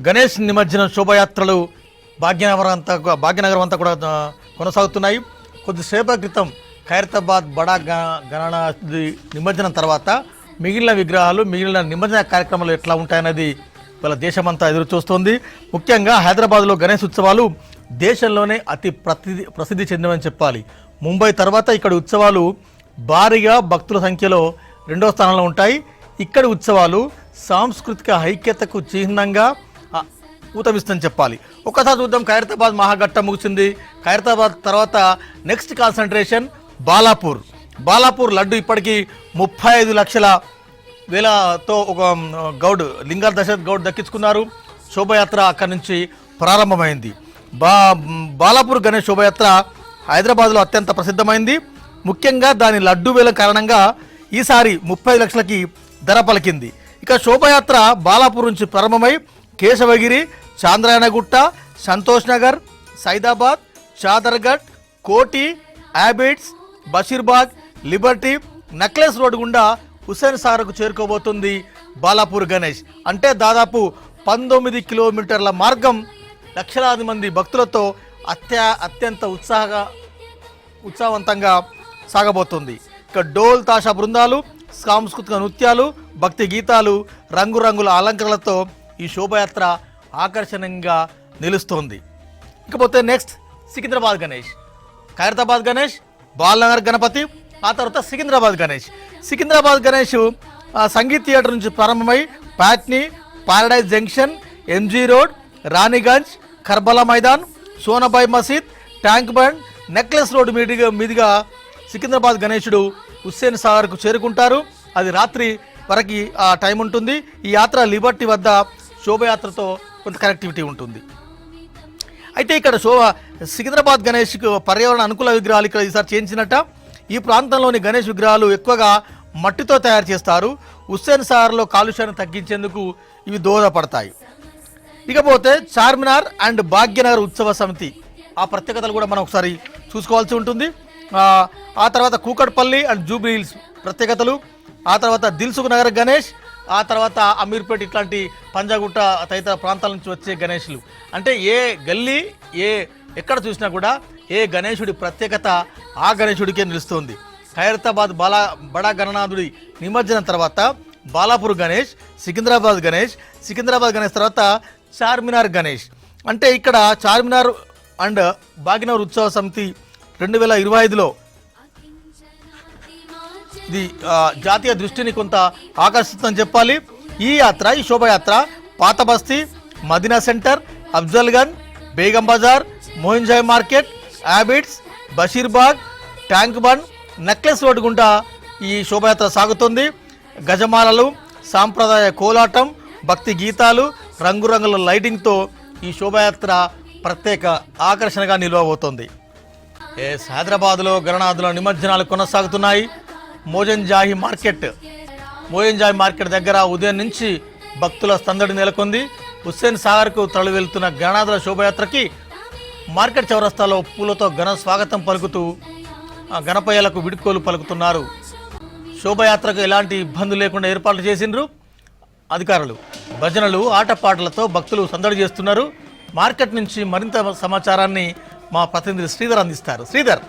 గణేష్ నిమజ్జనం శోభయాత్రలు భాగ్యనగరం అంతా కూడా కొనసాగుతున్నాయి. కొద్దిసేపటి క్రితం ఖైరతాబాద్ బడా గణనాథుడి నిమజ్జనం తర్వాత మిగిలిన విగ్రహాలు మిగిలిన నిమజ్జన కార్యక్రమాలు ఎట్లా ఉంటాయన్నది వాళ్ళ దేశమంతా ఎదురు చూస్తోంది. ముఖ్యంగా హైదరాబాద్లో గణేష్ ఉత్సవాలు దేశంలోనే అతి ప్రసిద్ధి చెందినవని చెప్పాలి. ముంబై తర్వాత ఇక్కడ ఉత్సవాలు భారీగా భక్తుల సంఖ్యలో రెండో స్థానంలో ఉంటాయి. ఇక్కడి ఉత్సవాలు సాంస్కృతిక ఐక్యతకు చిహ్నంగా ఊతమిస్తుందని చెప్పాలి. ఒకసారి చూద్దాం. ఖైరతాబాద్ మహాఘట్టం ముగిసింది. ఖైరతాబాద్ తర్వాత నెక్స్ట్ కాన్సన్ట్రేషన్ బాలాపూర్ లడ్డు ఇప్పటికీ 35 లక్షల వేలతో ఒక గౌడ్ లింగార్ దశరథ్ గౌడ్ దక్కించుకున్నారు. శోభయాత్ర అక్కడి నుంచి ప్రారంభమైంది. బాలాపూర్ గణేష్ శోభయాత్ర హైదరాబాద్లో అత్యంత ప్రసిద్ధమైంది. ముఖ్యంగా దాని లడ్డు వేల కారణంగా ఈసారి 30 లక్షలకి ధర పలికింది. ఇక శోభయాత్ర బాలాపూర్ నుంచి ప్రారంభమై కేశవగిరి, చాంద్రాయణగుట్ట, సంతోష్ నగర్, సైదాబాద్, చాదర్ఘట్, కోటి, Abids, Basheerbagh, Liberty, necklace road గుండా హుస్సేన్ సాగర్కు చేరుకోబోతుంది బాలాపూర్ గణేష్. అంటే దాదాపు 19 కిలోమీటర్ల మార్గం లక్షలాది మంది భక్తులతో అత్యంత ఉత్సాహవంతంగా సాగబోతుంది. ఇక డోల్ తాషా బృందాలు, సాంస్కృతిక నృత్యాలు, భక్తి గీతాలు, రంగురంగుల అలంకరణలతో ఈ శోభయాత్ర ఆకర్షణీయంగా నిలుస్తోంది. ఇకపోతే నెక్స్ట్ సికింద్రాబాద్ గణేష్, ఖైరతాబాద్ గణేష్, బాలనగర్ గణపతి, ఆ తర్వాత సికింద్రాబాద్ గణేష్ సంగీత్ థియేటర్ నుంచి ప్రారంభమై Patny, Paradise junction, MG road, Ranigunj, Karbala Maidan, Sonabai Masjid, Tank Bund, necklace road మీదుగా సికింద్రాబాద్ గణేశుడు హుస్సేన్ సాగర్కు చేరుకుంటారు. అది రాత్రి వరకు టైం ఉంటుంది. ఈ యాత్ర లిబర్టీ వద్ద శోభయాత్రతో కొంత కనెక్టివిటీ ఉంటుంది. అయితే ఇక్కడ సికింద్రాబాద్ గణేష్కు పర్యావరణ అనుకూల విగ్రహాలు ఇక్కడ ఈసారి చేయించినట్ట. ఈ ప్రాంతంలోని గణేష్ విగ్రహాలు ఎక్కువగా మట్టితో తయారు చేస్తారు. హుస్సేన్ సాగర్లో కాలుష్యాన్ని తగ్గించేందుకు ఇవి దోహదపడతాయి. ఇకపోతే చార్మినార్ అండ్ భాగ్యనగర్ ఉత్సవ సమితి ఆ ప్రత్యేకతలు కూడా మనం ఒకసారి చూసుకోవాల్సి ఉంటుంది. ఆ తర్వాత కూకట్పల్లి అండ్ జూబ్లీ హిల్స్ ప్రత్యేకతలు, ఆ తర్వాత దిల్సుఖ్ నగర్ గణేష్, ఆ తర్వాత అమీర్పేట్ ఇట్లాంటి పంజాగుట్ట తదితర ప్రాంతాల నుంచి వచ్చే గణేష్లు. అంటే ఏ గల్లీ ఎక్కడ చూసినా కూడా ఏ గణేశుడి ప్రత్యేకత ఆ గణేశుడికే నిలుస్తుంది. ఖైరతాబాద్ బడా గణనాథుడి నిమజ్జనం తర్వాత బాలాపూర్ గణేష్, సికింద్రాబాద్ గణేష్ తర్వాత చార్మినార్ గణేష్. అంటే ఇక్కడ చార్మినార్ అండ్ భాగ్యనగర్ ఉత్సవ సమితి 2025లో ఇది జాతీయ దృష్టిని కొంత ఆకర్షిస్తుందని చెప్పాలి. ఈ శోభయాత్ర పాత బస్తీ, Madina centre, Afzalgunj, Begum Bazaar, Moazzam Jahi market, Abids, Basheerbagh, Tank Bund, necklace road గుండా ఈ శోభయాత్ర సాగుతుంది. గజమాలలు, సాంప్రదాయ కోలాటం, భక్తి గీతాలు, రంగురంగుల లైటింగ్తో ఈ శోభయాత్ర ప్రత్యేక ఆకర్షణగా నిలవబోతోంది. హైదరాబాద్లో గణనాథుల నిమజ్జనాలు కొనసాగుతున్నాయి. మోజంజాహి మార్కెట్ దగ్గర ఉదయం నుంచి భక్తుల సందడి నెలకొంది. హుస్సేన్ సాగర్కు తరలి వెళ్తున్న గణనాథుల శోభయాత్రకి మార్కెట్ చౌరస్తాలో పూలతో ఘన స్వాగతం పలుకుతూ గణపయ్యలకు విడుకోలు పలుకుతున్నారు. శోభయాత్రకు ఎలాంటి ఇబ్బందులు లేకుండా ఏర్పాట్లు చేసిండ్రు అధికారులు. భజనలు, ఆటపాటలతో భక్తులు సందడి చేస్తున్నారు. మార్కెట్ నుంచి మరింత సమాచారాన్ని మా ప్రతినిధి శ్రీధర్ అందిస్తారు. శ్రీధర్.